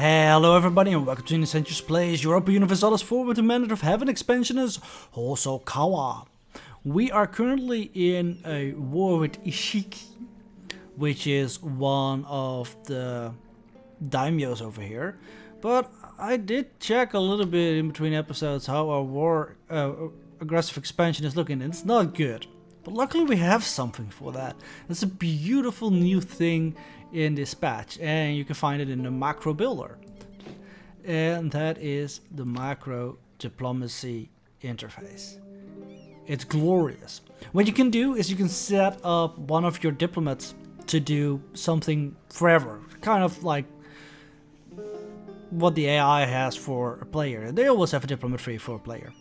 Hello everybody and welcome to Essentials Plays Europa Universalis 4 with the Mandate of Heaven expansionist Hosokawa. We are currently in a war with Ishiki, which is one of the Daimyos over here. But I did check a little bit in between episodes how our war aggressive expansion is looking, and it's not good. But luckily we have something for that. It's a beautiful new thing in this patch, and you can find it in the macro builder. And that is the macro diplomacy interface. It's glorious. What you can do is you can set up one of your diplomats to do something forever. Kind of like what the AI has for a player. They always have a diplomat free for a player.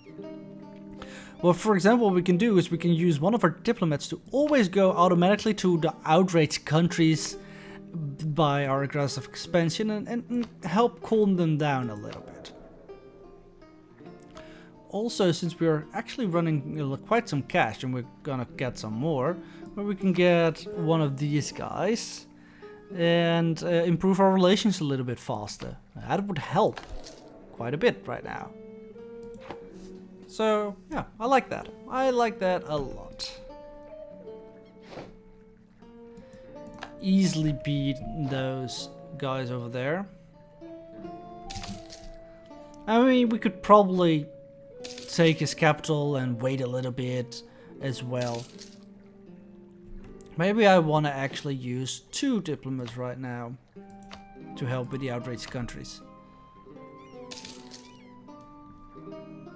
Well, for example, what we can do is we can use one of our diplomats to always go automatically to the outraged countries by our aggressive expansion and help calm them down a little bit. Also, since we're actually running quite some cash and we're gonna get some more, where we can get one of these guys and improve our relations a little bit faster. That would help quite a bit right now. So yeah, I like that. I like that a lot. Easily beat those guys over there. I mean, we could probably take his capital and wait a little bit as well. Maybe I want to actually use 2 diplomats right now to help with the outraged countries.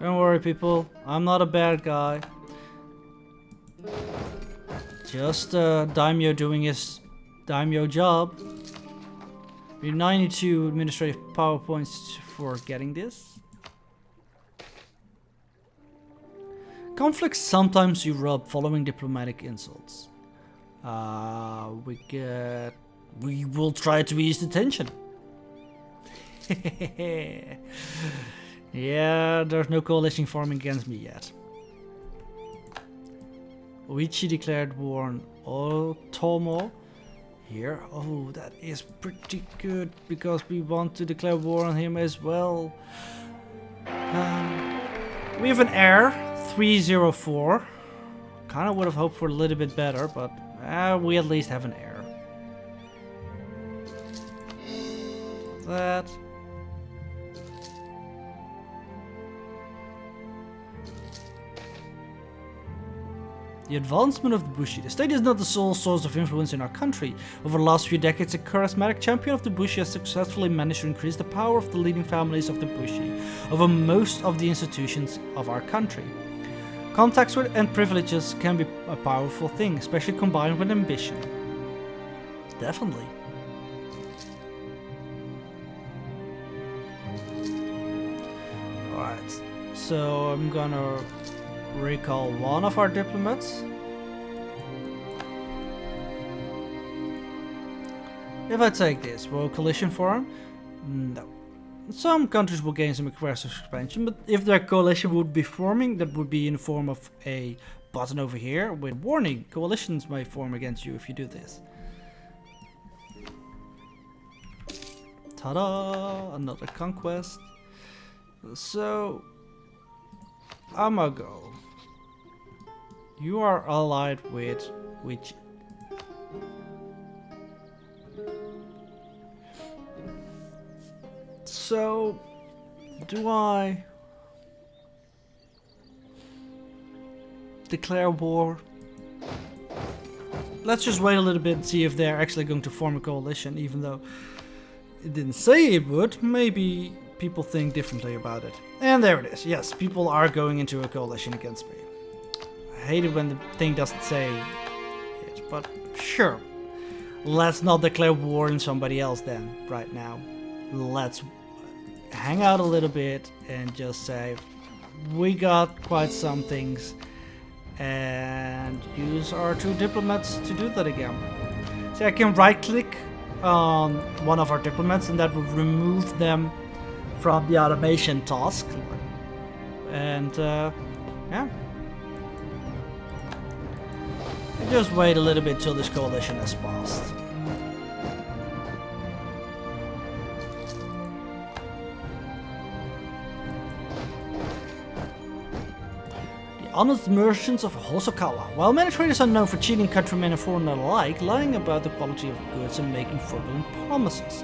Don't worry people, I'm not a bad guy. Just Daimyo doing his Daimyo job. We need 92 administrative power points for getting this. Conflicts sometimes erupt following diplomatic insults. We will try to ease the tension. Yeah, there's no coalition forming against me yet. Oichi declared war on Otomo. Here, oh, that is pretty good because we want to declare war on him as well. We have an heir, 304. Kind of would have hoped for a little bit better, but we at least have an heir. That. The advancement of the Bushi. The state is not the sole source of influence in our country. Over the last few decades, a charismatic champion of the Bushi has successfully managed to increase the power of the leading families of the Bushi over most of the institutions of our country. Contacts with and privileges can be a powerful thing, especially combined with ambition. Definitely. Alright, so I'm gonna recall one of our diplomats. If I take this, will coalition form? No. Some countries will gain some aggressive expansion, but if their coalition would be forming, that would be in the form of a button over here with warning. Coalitions may form against you if you do this. Ta-da! Another conquest. So, Amago. You are allied with which? So, do I declare war? Let's just wait a little bit and see if they're actually going to form a coalition, even though it didn't say it would. Maybe people think differently about it. And there it is. Yes, people are going into a coalition against me. I hate it when the thing doesn't say it, but sure. Let's not declare war on somebody else then, right now. Let's hang out a little bit and just say, we got quite some things, and use our 2 diplomats to do that again. See, I can right click on one of our diplomats and that will remove them from the automation task. And yeah. Just wait a little bit till this coalition has passed. honest merchants of Hosokawa. While many traders are known for cheating countrymen and foreigners alike, lying about the quality of goods and making fraudulent promises.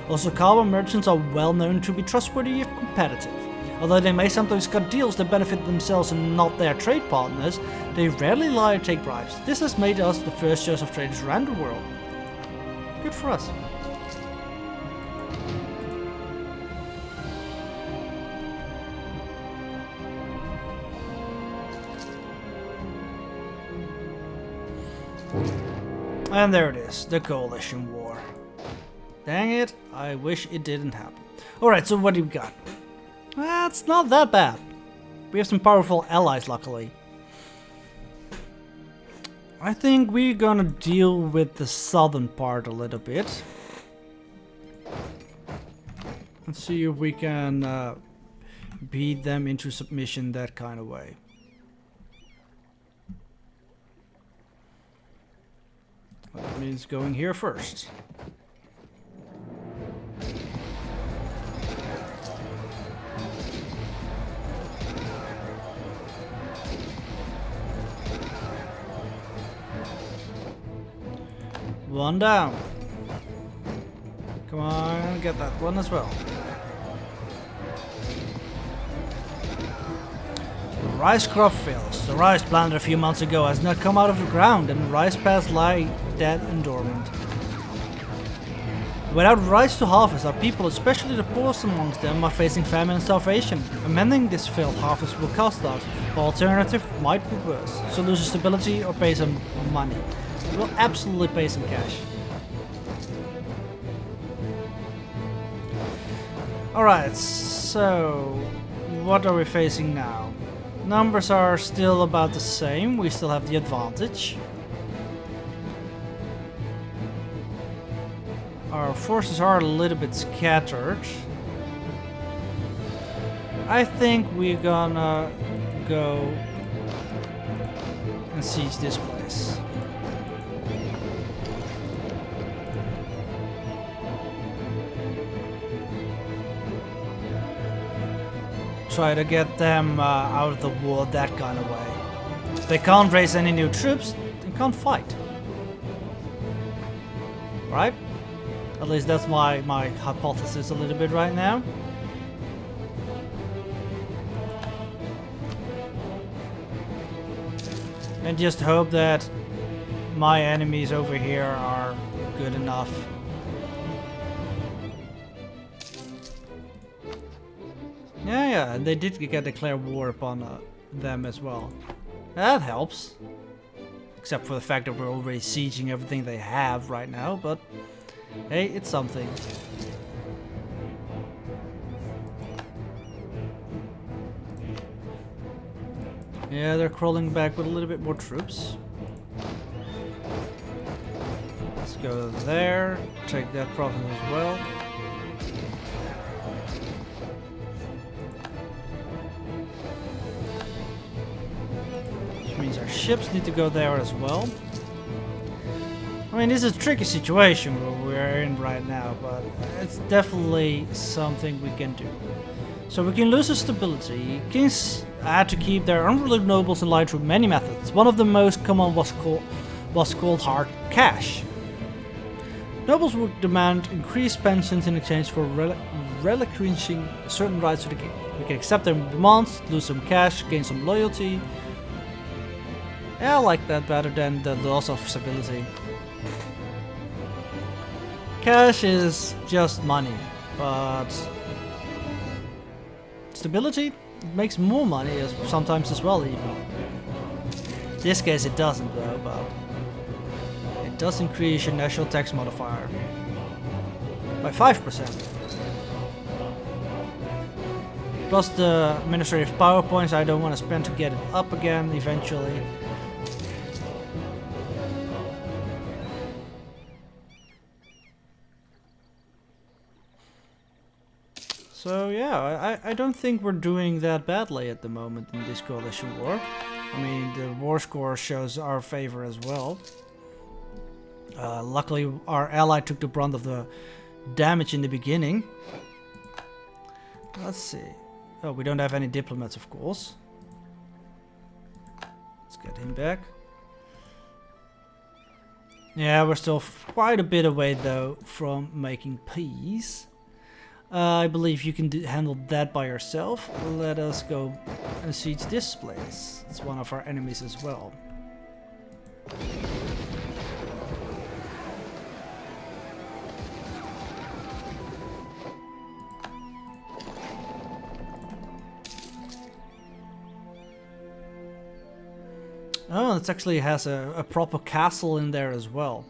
Hosokawa merchants are well known to be trustworthy and competitive. Although they may sometimes cut deals that benefit themselves and not their trade partners, they rarely lie or take bribes. This has made us the first choice of traders around the world. Good for us. And there it is, the Coalition War. Dang it, I wish it didn't happen. Alright, so what do we got? It's not that bad. We have some powerful allies, luckily. I think we're gonna deal with the southern part a little bit. Let's see if we can beat them into submission that kind of way. That means going here first. One down. Come on, get that one as well. The rice crop fails. The rice planted a few months ago has not come out of the ground, and the rice pads lie dead and dormant. Without rice to harvest, our people, especially the poorest amongst them, are facing famine and starvation. Amending this failed harvest will cost us, but alternative might be worse. So lose stability or pay some money. We'll absolutely pay some cash. Alright, so what are we facing now? Numbers are still about the same, we still have the advantage. Our forces are a little bit scattered. I think we're gonna go and siege this place. Try to get them out of the war that kind of way. They can't raise any new troops, they can't fight. Right? At least that's my hypothesis a little bit right now. And just hope that my enemies over here are good enough. Yeah, and they did get declared war upon them as well. That helps. Except for the fact that we're already sieging everything they have right now, but hey, it's something. Yeah, they're crawling back with a little bit more troops. Let's go there, take that province as well. Means our ships need to go there as well. I mean, this is a tricky situation where we're in right now, but it's definitely something we can do. So we can lose our stability. Kings had to keep their unruly nobles in line through many methods. One of the most common was called hard cash. Nobles would demand increased pensions in exchange for relinquishing certain rights to the king. We can accept their demands, lose some cash, gain some loyalty. Yeah, I like that better than the loss of stability. Cash is just money, but stability makes more money sometimes as well even. In this case it doesn't though, but it does increase your national tax modifier by 5%. Plus the administrative power points I don't want to spend to get it up again eventually. So yeah, I don't think we're doing that badly at the moment in this coalition war. I mean, the war score shows our favor as well. Luckily, our ally took the brunt of the damage in the beginning. Let's see. Oh, we don't have any diplomats, of course. Get him back. Yeah, we're still quite a bit away though from making peace. I believe you can handle that by yourself. Let us go and siege this place. It's one of our enemies as well. Oh, it actually has a proper castle in there as well.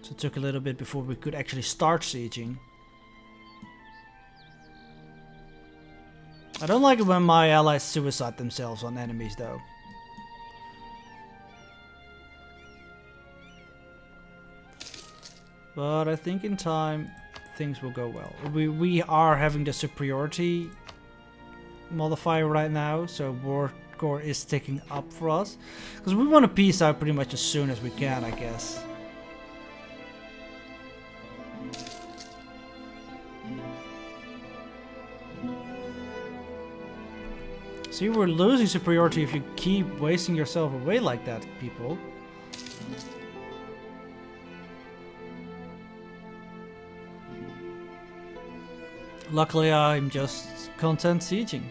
So it took a little bit before we could actually start sieging. I don't like it when my allies suicide themselves on enemies though. But I think in time things will go well. We are having the superiority modifier right now, so war score is ticking up for us. Because we want to peace out pretty much as soon as we can, I guess. See, we're losing superiority if you keep wasting yourself away like that, people. Luckily, I'm just content sieging.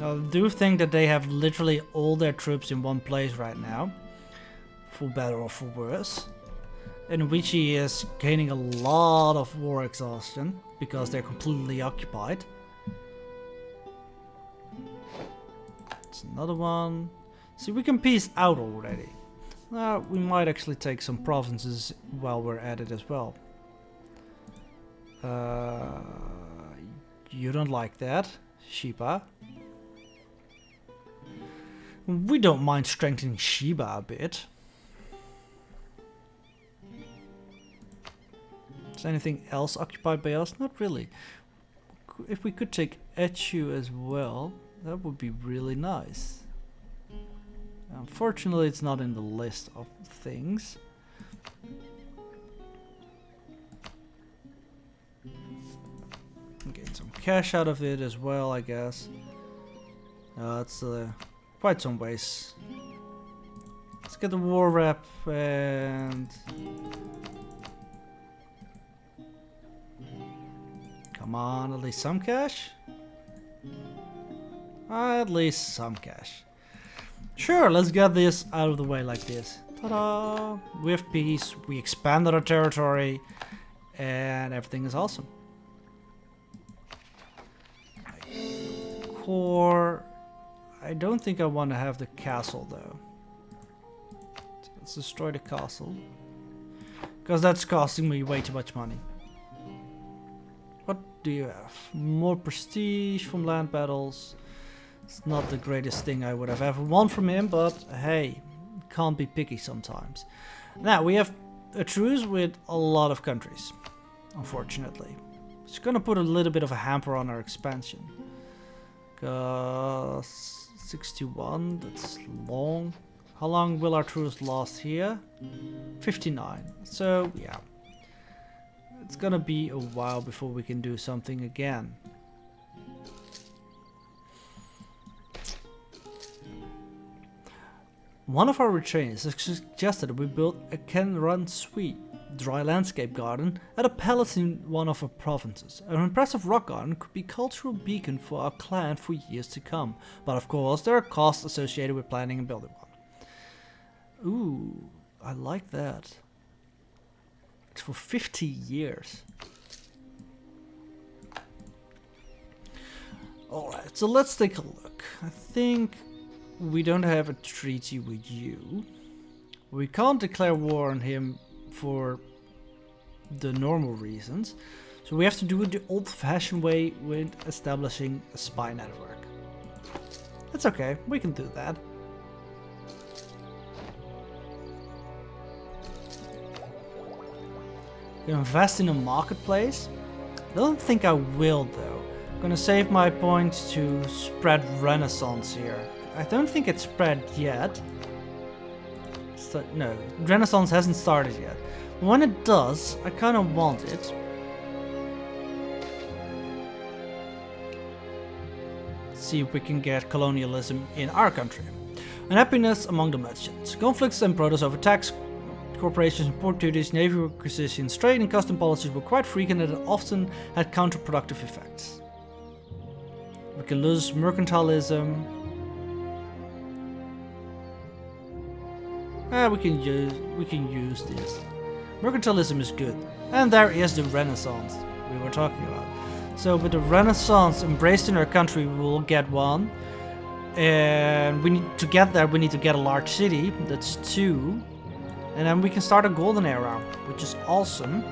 I do think that they have literally all their troops in one place right now. For better or for worse. And Wichi is gaining a lot of war exhaustion because they're completely occupied. It's another one. See, we can peace out already. We might actually take some provinces while we're at it as well. You don't like that, Shiba. We don't mind strengthening Shiba a bit. Is anything else occupied by us? Not really. If we could take Echu as well, that would be really nice. Unfortunately, it's not in the list of things. Get some cash out of it as well, I guess. It's quite some ways. Let's get the war rep and... Come on, at least some cash? At least some cash. Sure, let's get this out of the way like this. Ta-da! We have peace, we expanded our territory, and everything is awesome. Core... I don't think I want to have the castle though. So let's destroy the castle. Because that's costing me way too much money. What do you have? More prestige from land battles. It's not the greatest thing I would have ever won from him, but hey, can't be picky sometimes. Now, we have a truce with a lot of countries, unfortunately. It's gonna put a little bit of a hamper on our expansion. 61, that's long. How long will our truce last here? 59. So, yeah. It's gonna be a while before we can do something again. One of our retreats suggested that we build a Kenran Suite dry landscape garden at a palace in one of our provinces. An impressive rock garden could be a cultural beacon for our clan for years to come. But of course, there are costs associated with planning and building one. Ooh, I like that. It's for 50 years. Alright, so let's take a look. I think we don't have a treaty with you. We can't declare war on him for the normal reasons. So we have to do it the old-fashioned way with establishing a spy network. That's okay, we can do that. Invest in a marketplace? I don't think I will though. I'm gonna save my points to spread Renaissance here. I don't think it's spread yet. No, Renaissance hasn't started yet. When it does, I kind of want it. see if we can get colonialism in our country. Unhappiness among the merchants. Conflicts and protests over tax, corporations, import duties, navy requisitions, trade and custom policies were quite frequent and often had counterproductive effects. We can lose mercantilism. We can use this. Mercantilism is good. And there is the Renaissance we were talking about. So with the Renaissance embraced in our country, we will get one. And we need to get there, we need to get a large city. That's 2. And then we can start a golden era, which is awesome.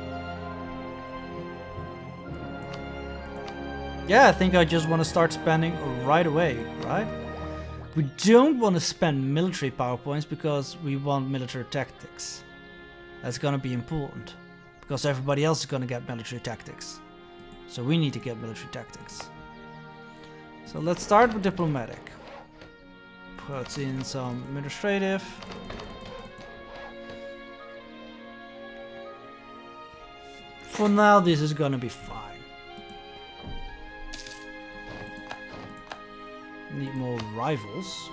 Yeah, I think I just want to start spending right away, right? We don't want to spend military power points because we want military tactics. That's gonna be important. Because everybody else is gonna get military tactics. So we need to get military tactics. So let's start with diplomatic. Put in some administrative. For now, this is gonna be fine. Need more rivals.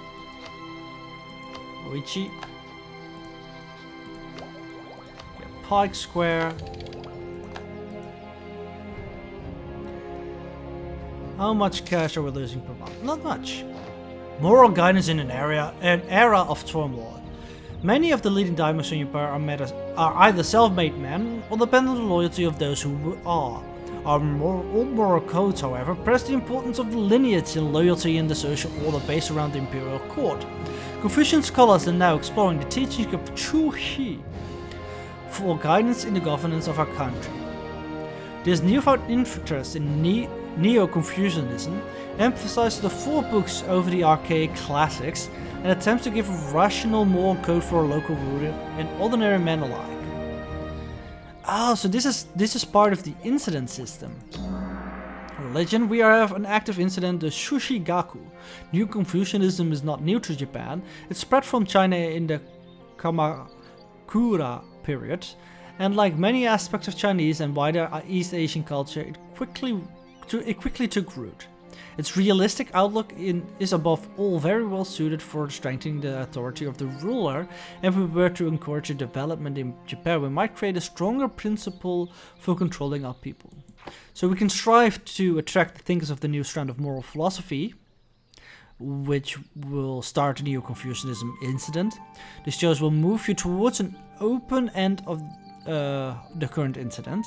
Oichi. Get Pike Square. How much cash are we losing per month? Not much. Moral guidance in an era of turmoil. Many of the leading Daimyo in Japan are either self-made men or depend on the loyalty of those who are. Our old moral codes, however, press the importance of the lineage and loyalty in the social order based around the imperial court. Confucian scholars are now exploring the teachings of Chu He for guidance in the governance of our country. This newfound interest in Neo-Confucianism emphasizes the 4 books over the archaic classics and attempts to give a rational moral code for a local ruler and ordinary men alike. Oh, so this is part of the incident system. Religion, we have an active incident, the Shushigaku. New Confucianism is not new to Japan. It spread from China in the Kamakura period, and like many aspects of Chinese and wider East Asian culture, it quickly took root. Its realistic outlook is above all very well suited for strengthening the authority of the ruler, and if we were to encourage a development in Japan, we might create a stronger principle for controlling our people. So we can strive to attract the thinkers of the new strand of moral philosophy, which will start a Neo-Confucianism incident. This shows will move you towards an open end of the current incident.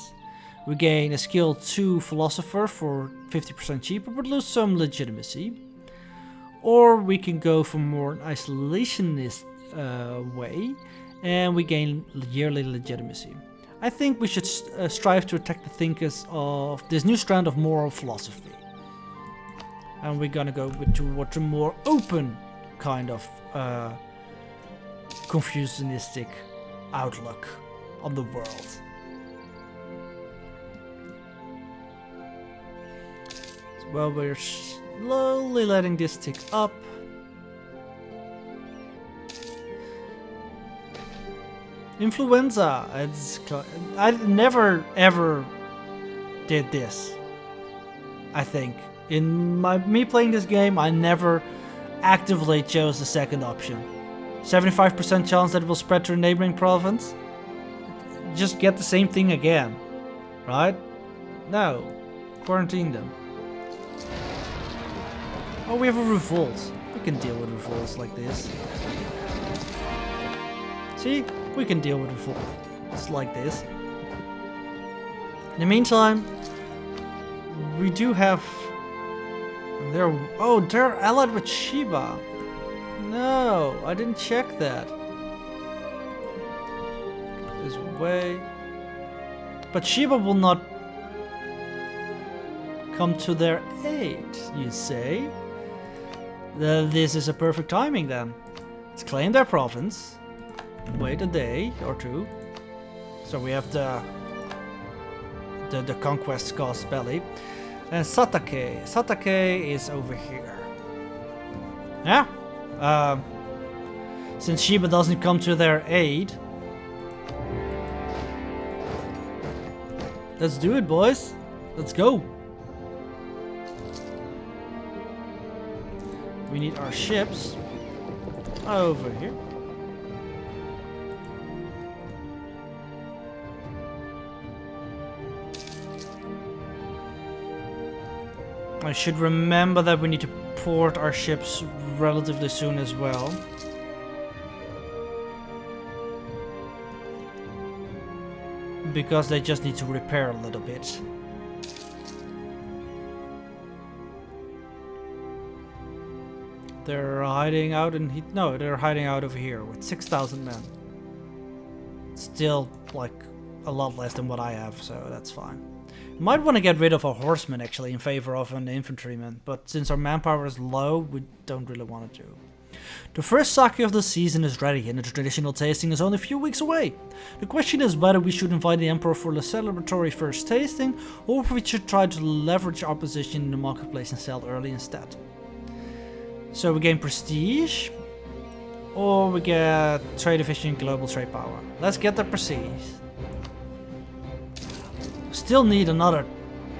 We gain a skill 2 philosopher for 50% cheaper, but lose some legitimacy. Or we can go for more an isolationist way, and we gain yearly legitimacy. I think we should strive to attack the thinkers of this new strand of moral philosophy. And we're gonna go towards a more open kind of Confucianistic outlook on the world. Well, we're slowly letting this tick up. Influenza. I never ever did this. I think in me playing this game, I never actively chose the second option. 75% chance that it will spread to a neighboring province. Just get the same thing again, right? No, quarantine them. Oh, we have a revolt. We can deal with revolts like this. See? We can deal with revolts like this. In the meantime, we do have... they're allied with Shiba. No, I didn't check that. This way. But Shiba will not come to their aid, you say? This is a perfect timing then. Let's claim their province. Wait a day or 2. So we have the conquest cost belly. And Satake. Satake is over here. Yeah. Since Shiba doesn't come to their aid. Let's do it, boys. Let's go. We need our ships over here. I should remember that we need to port our ships relatively soon as well. Because they just need to repair a little bit. They're hiding out in... No, they're hiding out over here with 6,000 men. Still, like, a lot less than what I have, so that's fine. Might want to get rid of a horseman, actually, in favor of an infantryman. But since our manpower is low, we don't really want to do. The first sake of the season is ready, and the traditional tasting is only a few weeks away. The question is whether we should invite the Emperor for the celebratory first tasting, or if we should try to leverage our position in the marketplace and sell early instead. So we gain prestige, or we get trade efficient global trade power. Let's get the prestige. Still need another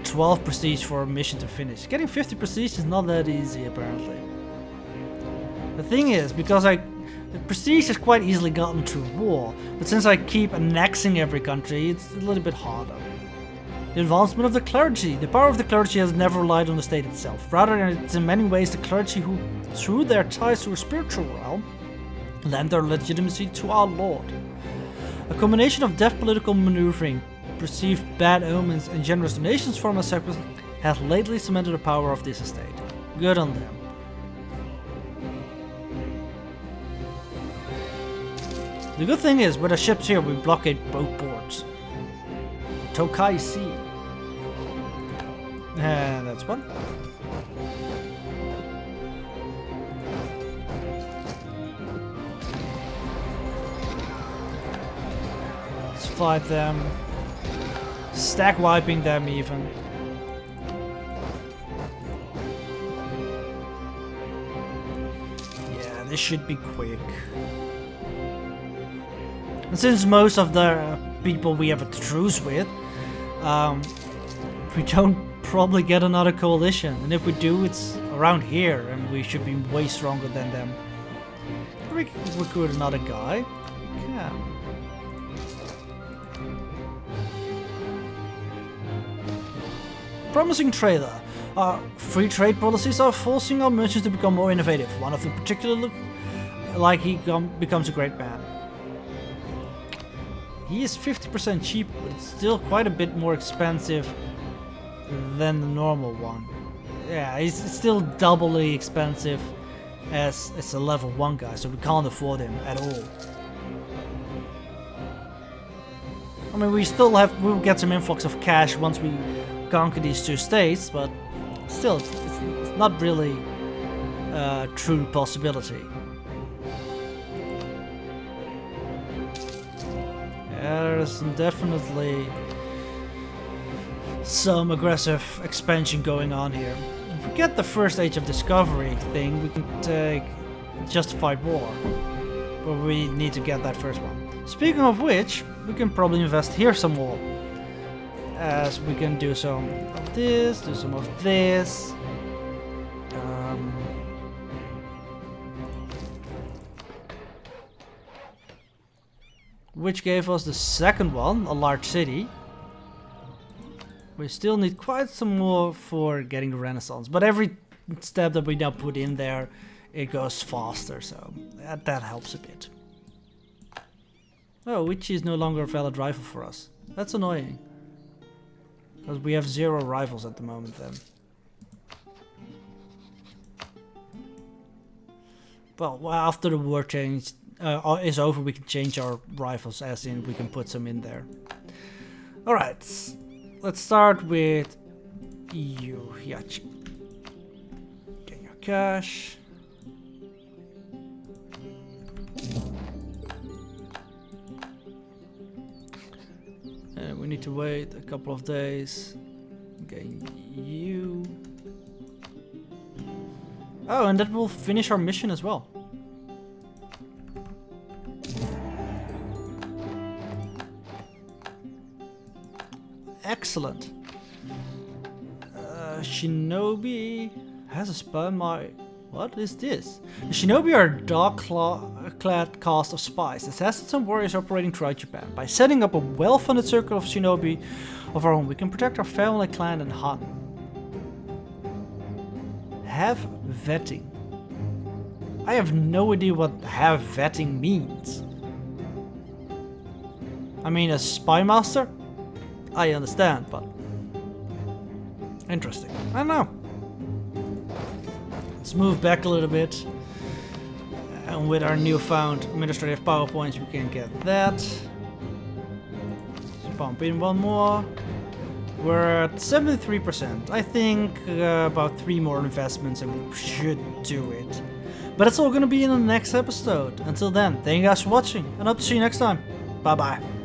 12 prestige for a mission to finish. Getting 50 prestige is not that easy, apparently. The thing is, because the prestige is quite easily gotten through war, but since I keep annexing every country, it's a little bit harder. The advancement of the clergy. The power of the clergy has never relied on the state itself. Rather, it's in many ways the clergy who, through their ties to a spiritual realm, lend their legitimacy to our Lord. A combination of deft political maneuvering, perceived bad omens, and generous donations from a separate has lately cemented the power of this estate. Good on them. The good thing is, with our ships here, we blockade both ports. Tokai Sea. And that's one. Let's fight them. Stack wiping them even. Yeah, this should be quick. And since most of the people we have a truce with, we don't probably get another coalition. And if we do, it's around here, and we should be way stronger than them. We can recruit another guy. We can. Promising trader. Our free trade policies are forcing our merchants to become more innovative. One of them particularly like he becomes a great man. He is 50% cheaper, but it's still quite a bit more expensive than the normal one. Yeah, it's still doubly expensive as a level 1 guy, so we can't afford him at all. I mean, we'll get some influx of cash once we conquer these 2 states, but still, it's not really a true possibility. There's definitely some aggressive expansion going on here. If we get the first Age of Discovery thing, we can take Justified War. But we need to get that first one. Speaking of which, we can probably invest here some more. As we can do some of this, do some of this. Which gave us the second one, a large city. We still need quite some more for getting the Renaissance, but every step that we now put in there, it goes faster, so that helps a bit. Oh, which is no longer a valid rival for us. That's annoying. Because we have 0 rivals at the moment then. Well, after the war change is over, we can change our rifles, as in we can put some in there. Alright, let's start with you, Yachi. Get your cash. And we need to wait a couple of days. Getting you. Oh, and that will finish our mission as well. Excellent. Shinobi has a spell. My What is this? The Shinobi are a dark-clad cast of spies, assassins and warriors operating throughout Japan. By setting up a well-funded circle of Shinobi of our own, we can protect our family, clan, and Han. Have vetting. I have no idea what have vetting means. I mean, a spy master? I understand, but interesting. I don't know. Let's move back a little bit. And with our newfound administrative power points, we can get that. Let's pump in one more. We're at 73%. I think about 3 more investments and we should do it. But it's all gonna be in the next episode. Until then, thank you guys for watching and hope to see you next time. Bye bye.